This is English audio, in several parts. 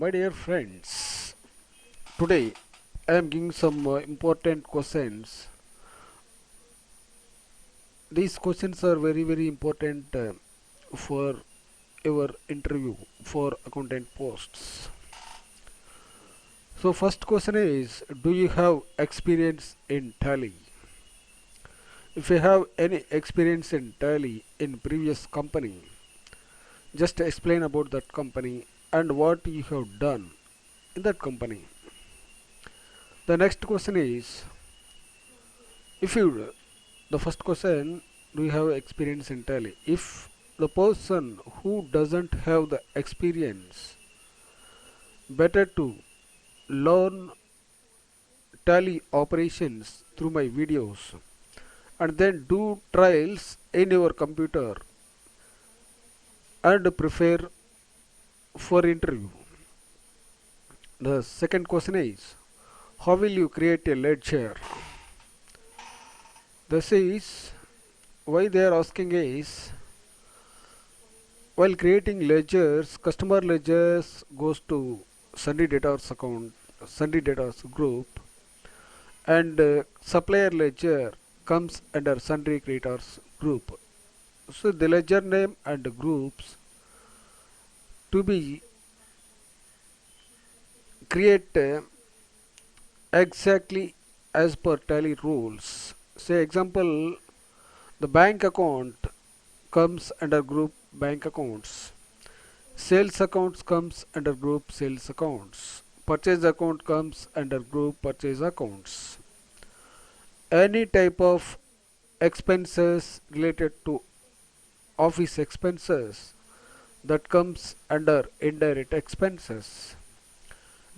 My dear friends, today I am giving some important questions. These questions are very important for your interview for accountant posts. So first question is, do you have experience in Tally? If you have any experience in Tally in previous company, just explain about that company and what you have done in that company. The next question is, if you the first question, do you have experience in Tally? If the person who doesn't have the experience, better to learn Tally operations through my videos and then do trials in your computer and prepare for interview. The second question is, how will you create a ledger? This is why they are asking is, while creating ledgers, customer ledgers goes to sundry debtors account, sundry debtors group, and supplier ledger comes under sundry creditors group. So the ledger name and the groups to be create exactly as per Tally rules. Say example, the bank account comes under group bank accounts. Sales accounts comes under group sales accounts. Purchase account comes under group purchase accounts. Any type of expenses related to office expenses that comes under indirect expenses.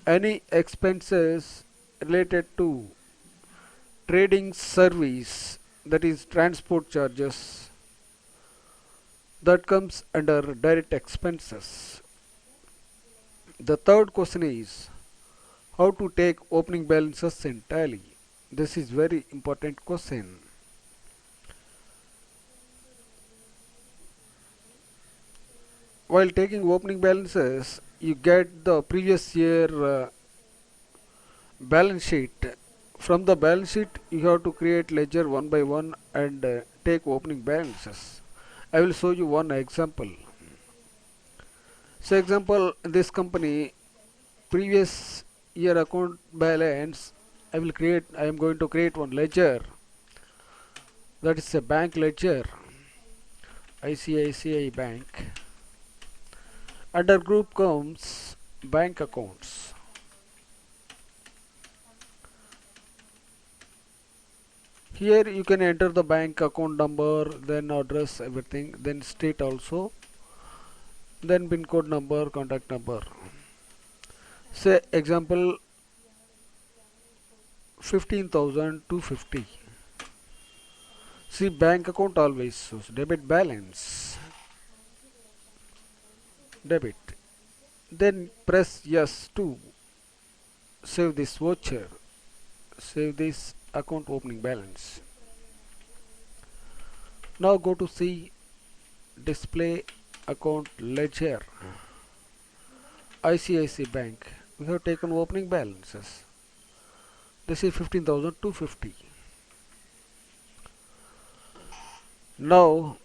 Any expenses related to trading service, that is transport charges, that comes under direct expenses. The third question is, how to take opening balances in Tally? This is very important question. While taking opening balances, you get the previous year balance sheet. From the balance sheet, you have to create ledger one by one and take opening balances. I will show you one example. So example, in this company, previous year account balance, I am going to create one ledger. That is a bank ledger, ICICI Bank. Under group comes bank accounts. Here you can enter the bank account number, then address, everything, then state also, then PIN code number, contact number. Say example 15,250. See, bank account always shows debit balance, debit. Then press yes to save this voucher, save this account opening balance. Now go to see display account ledger. ICICI Bank. We have taken opening balances. This is 15,250. Now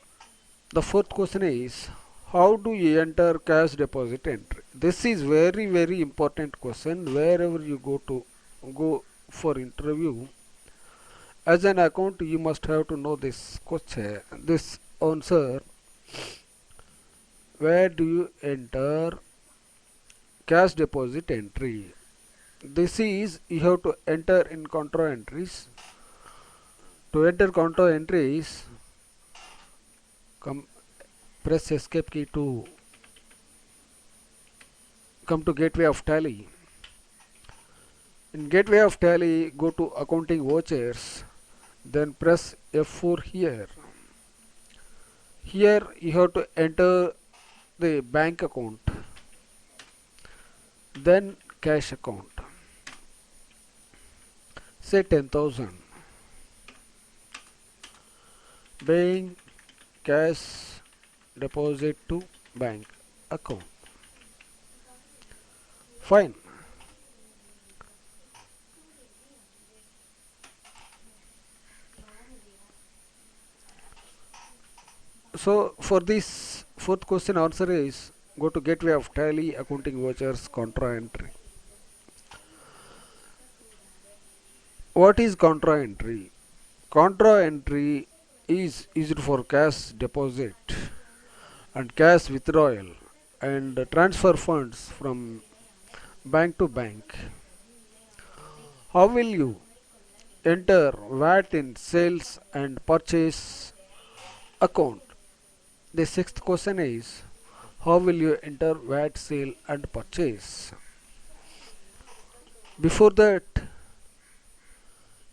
the fourth question is, how do you enter cash deposit entry? This is very important question wherever you go for interview. As an account, you must have to know this question, this answer. Where do you enter cash deposit entry? This is you have to enter in Contra Entries. To enter Contra Entries, come press escape key to come to gateway of Tally. In gateway of Tally, go to accounting vouchers, then press F4 here. Here you have to enter the bank account, then cash account. Say 10,000. Bank cash deposit to bank account. Fine. So for this fourth question answer is go to gateway of tally accounting vouchers contra entry. What is contra entry? Contra entry is used for cash deposit and cash withdrawal and transfer funds from bank to bank. How will you enter VAT in sales and purchase account? The sixth question is how will you enter VAT sale and purchase? Before that,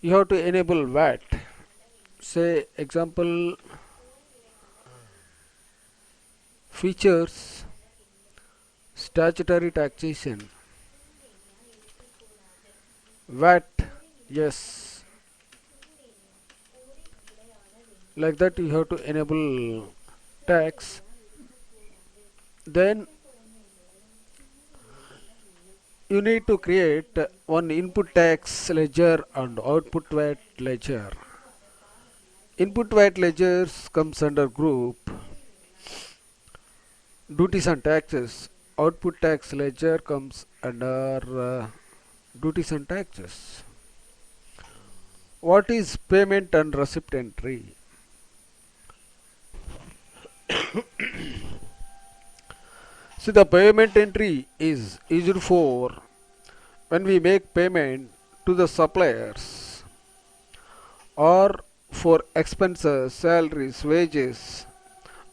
you have to enable VAT. Say example features statutory taxation VAT, yes, like that you have to enable tax. Then you need to create one input tax ledger and output VAT ledger. Input VAT ledgers comes under group duties and taxes. Output tax ledger comes under duties and taxes. What is payment and receipt entry? See, the payment entry is used for when we make payment to the suppliers or for expenses, salaries, wages,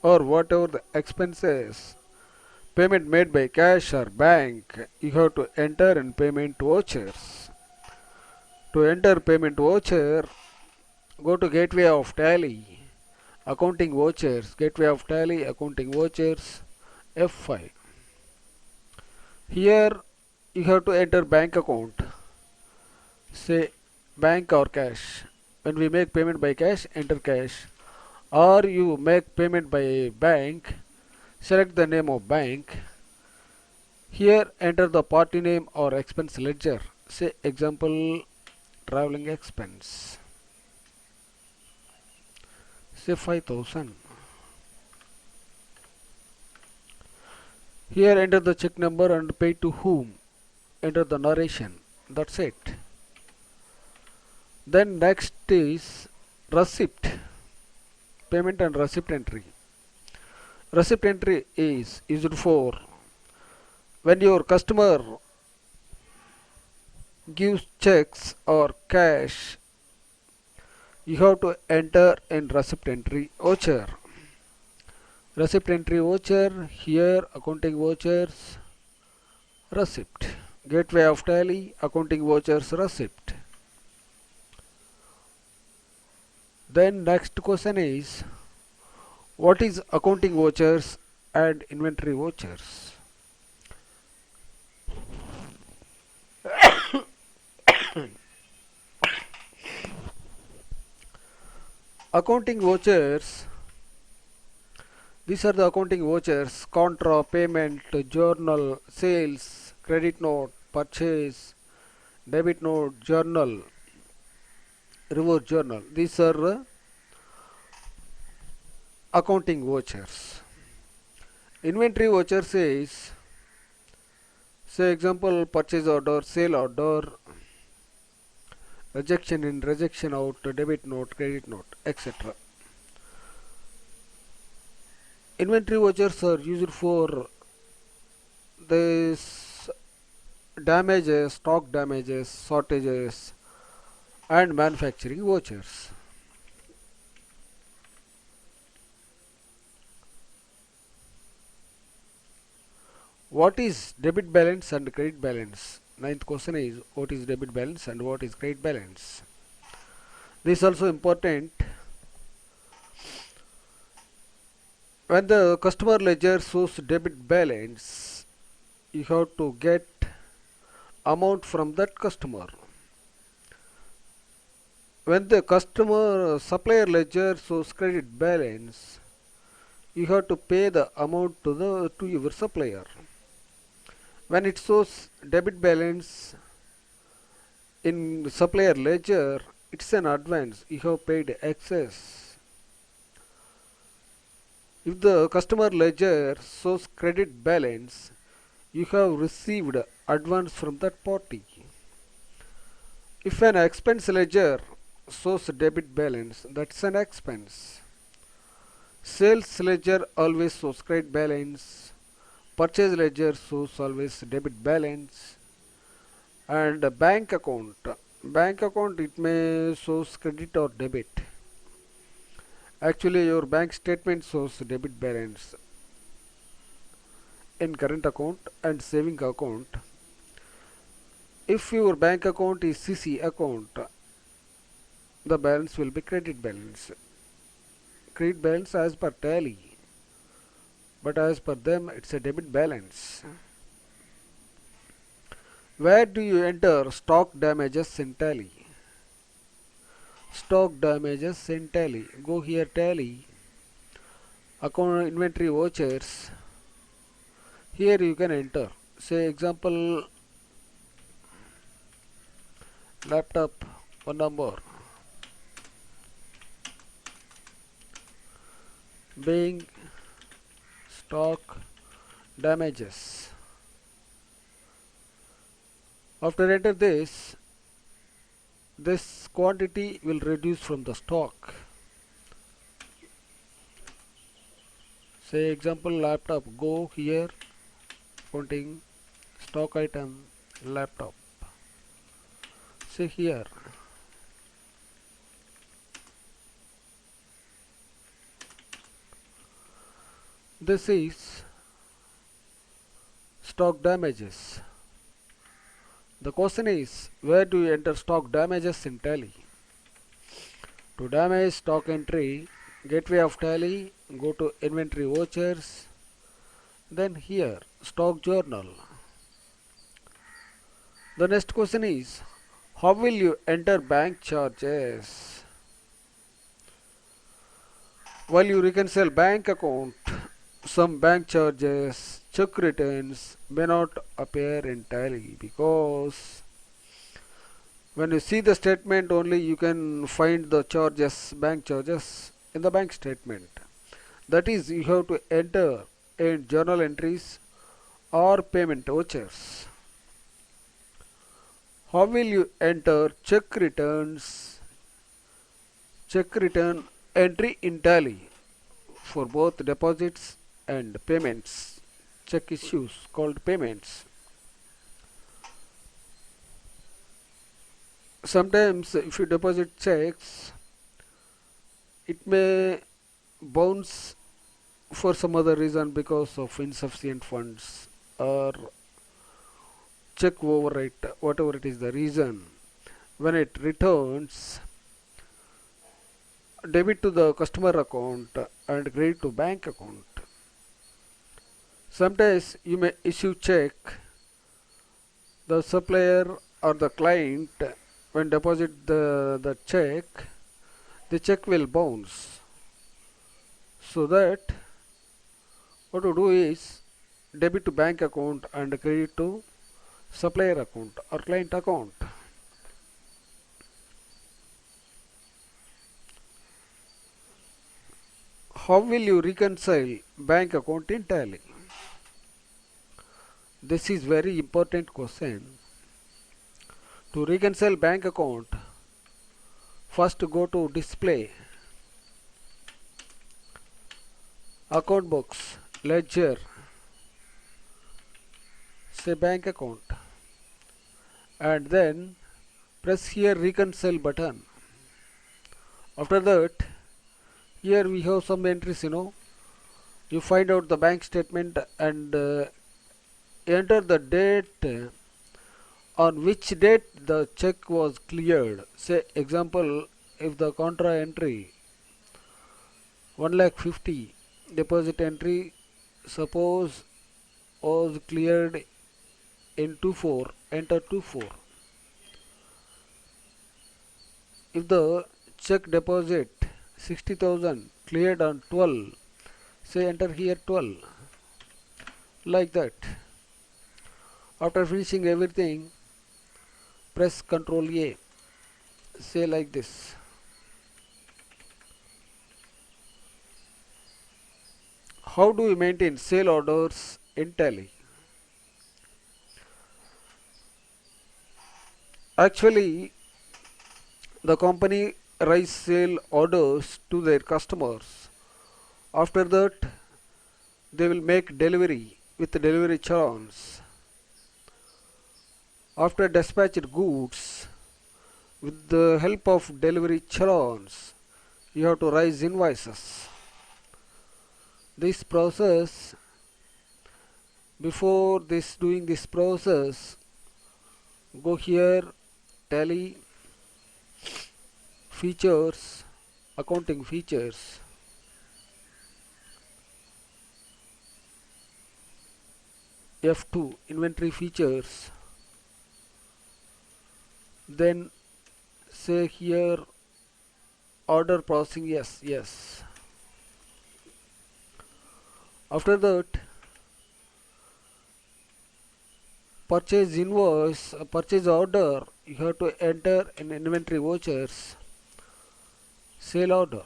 or whatever the expenses, payment made by cash or bank, you have to enter in payment vouchers. To enter payment voucher, go to gateway of tally, accounting vouchers, gateway of tally, accounting vouchers, F5. Here you have to enter bank account, say bank or cash. When we make payment by cash, enter cash. Or you make payment by bank, select the name of bank. Here enter the party name or expense ledger. Say example traveling expense. Say 5,000. Here enter the check number and pay to whom. Enter the narration. That's it. Then next is receipt. Payment and receipt entry. Receipt entry is used for when your customer gives checks or cash, you have to enter in receipt entry voucher. Receipt entry voucher, here accounting vouchers, receipt. Gateway of tally, accounting vouchers, receipt. Then next question is what is accounting vouchers and inventory vouchers? Accounting vouchers, these are the accounting vouchers: contra, payment, journal, sales, credit note, purchase, debit note, journal, reverse journal. These are accounting vouchers. Inventory voucher says, say example purchase order, sale order, rejection in, rejection out, debit note, credit note, etc. Inventory vouchers are used for this damages, stock damages, shortages, and manufacturing vouchers. What is debit balance and credit balance? Ninth question is what is debit balance and what is credit balance? This is also important. When the customer ledger shows debit balance, you have to get amount from that customer. When the customer supplier ledger shows credit balance, you have to pay the amount to your supplier. When it shows debit balance in supplier ledger, it's an advance. You have paid excess. If the customer ledger shows credit balance, you have received advance from that party. If an expense ledger shows debit balance, that's an expense. Sales ledger always shows credit balance. Purchase ledger shows always debit balance. And bank account. Bank account it may shows credit or debit. Actually your bank statement shows debit balance in current account and saving account. If your bank account is CC account, the balance will be credit balance. Credit balance as per tally, but as per them it's a debit balance. Where do you enter stock damages in tally? Stock damages in tally. Go here tally. Account inventory vouchers. Here you can enter. Say example laptop one number being stock damages. After enter this quantity will reduce from the stock. Say example laptop, go here counting stock item laptop. Say here this is stock damages. The question is, where do you enter stock damages in tally? To damage stock entry, gateway of tally, go to inventory vouchers, then here stock journal. The next question is, how will you enter bank charges? While you reconcile bank account, some bank charges, check returns may not appear in tally because when you see the statement only you can find the charges, bank charges in the bank statement. That is, you have to enter in journal entries or payment vouchers. How will you enter check return entry in tally for both deposits and payments? Check issues called payments. Sometimes if you deposit checks, it may bounce for some other reason because of insufficient funds or check overwrite, whatever it is the reason. When it returns, debit to the customer account and credit to bank account. Sometimes you may issue check, the supplier or the client when deposit the check will bounce. So that what to do is debit to bank account and credit to supplier account or client account. How will you reconcile bank account in tally? This is very important question. To reconcile bank account, first go to display, account books, ledger, say bank account, and then press here reconcile button. After that, here we have some entries, you find out the bank statement and enter the date on which date the check was cleared. Say example, if the contra entry 1,50,000 deposit entry suppose was cleared in 24, enter 24. If the check deposit 60,000 cleared on 12, say enter here 12, like that. After finishing everything, press Ctrl A. Say like this. How do we maintain sale orders in Tally? Actually, the company raise sale orders to their customers. After that, they will make delivery with delivery challans. After dispatched goods, with the help of delivery challans, you have to raise invoices. This process, before this doing this process, go here, Tally, features, accounting features, F2, inventory features, then say here order processing, yes. After that, purchase invoice, purchase order, you have to enter in inventory vouchers, sale order,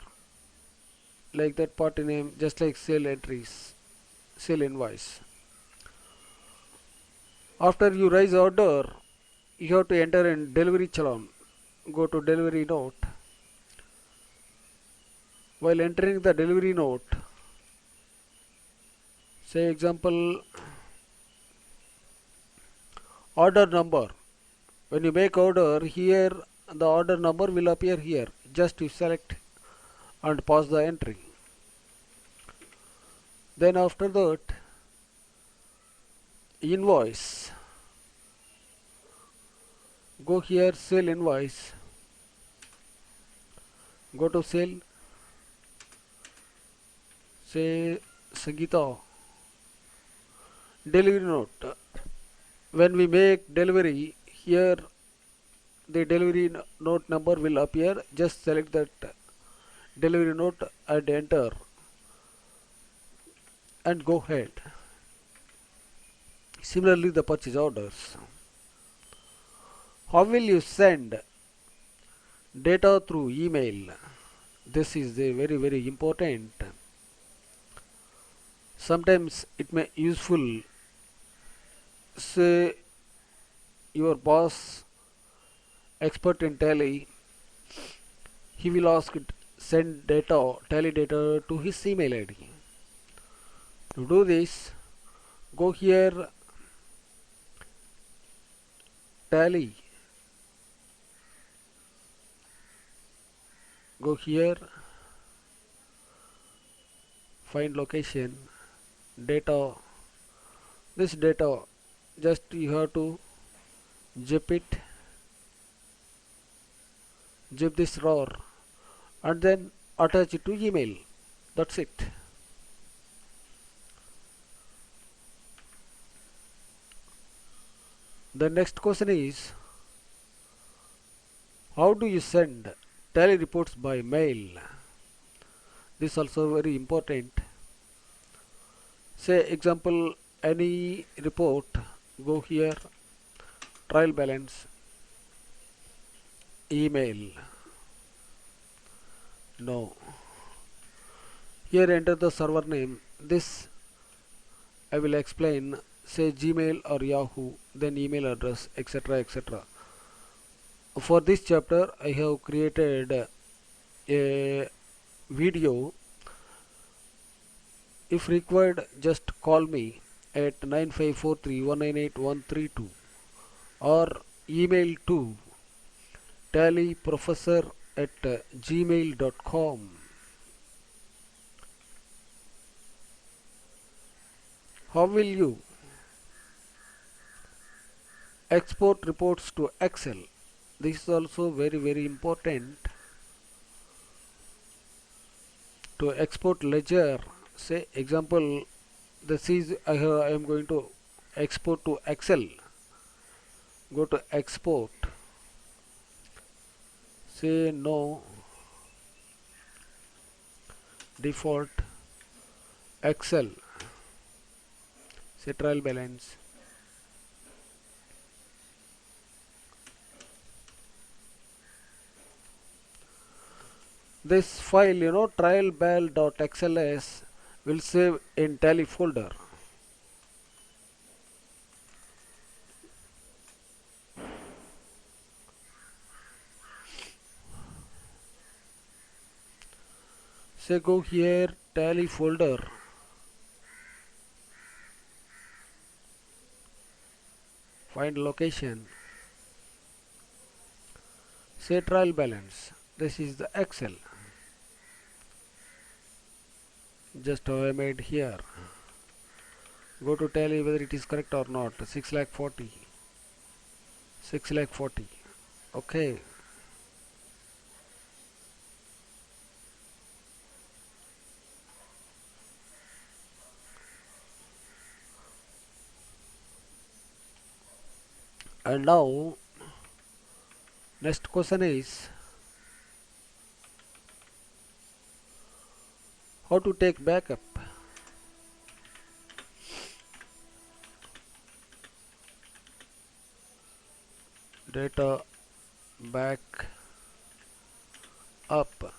like that party name, just like sale entries, sale invoice. After you raise order, you have to enter in delivery challan. Go to delivery note. While entering the delivery note, say example order number. When you make order here, the order number will appear here. Just you select and pass the entry. Then after that, invoice. Go here, sale invoice. Go to sale. Say Sangeeta. Delivery note. When we make delivery, here the delivery note number will appear. Just select that delivery note and enter and go ahead. Similarly, the purchase orders. How will you send data through email? This is very important. Sometimes it may useful. Say your boss, expert in Tally, he will ask it send data, Tally data to his email ID. To do this, go here, Tally, go here, find location, data. This data, just you have to zip it, zip this RAR, and then attach it to email. That's it. The next question is, how do you send Tally reports by mail? This also very important. Say example any report, go here, trial balance, email. No. Here enter the server name. This I will explain. Say Gmail or Yahoo, then email address, etc. For this chapter, I have created a video. If required, just call me at 9543198132 or email to tallyprofessor@gmail.com. How will you export reports to Excel? This is also very important. To export ledger, say example, this is I am going to export to Excel. Go to export. Say no, default, Excel. Say trial balance. This file, trialbal.xls will save in tally folder. Say go here, tally folder, find location, say trial balance. This is the Excel. Just how I made here. Go to tally whether it is correct or not. 6 lakh 40. 6 lakh 40. Okay. And now next question is how to take backup. Data back up.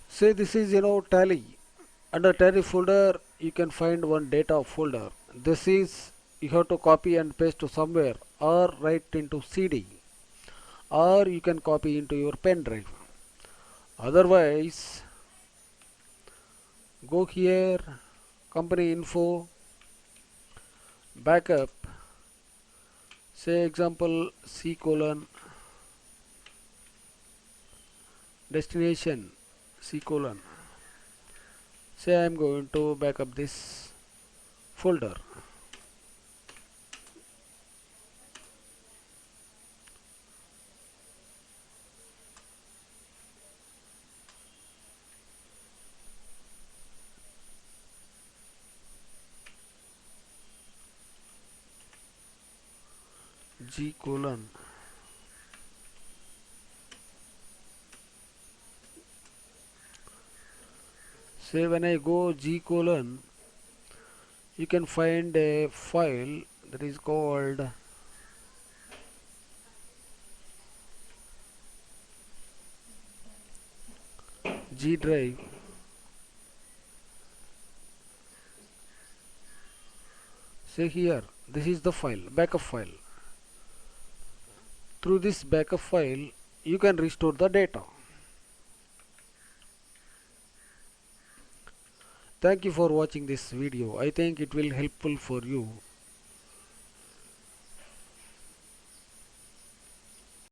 Say this is tally. Under tally folder you can find one data folder. This is you have to copy and paste to somewhere or write into CD or you can copy into your pen drive. Otherwise go here, company info, backup, say example C colon, destination C colon. Say I am going to backup this folder. G colon. Say when I go G colon, you can find a file that is called G drive. Say here, this is the file, backup file. Through this backup file, you can restore the data. Thank you for watching this video. I think it will helpful for you.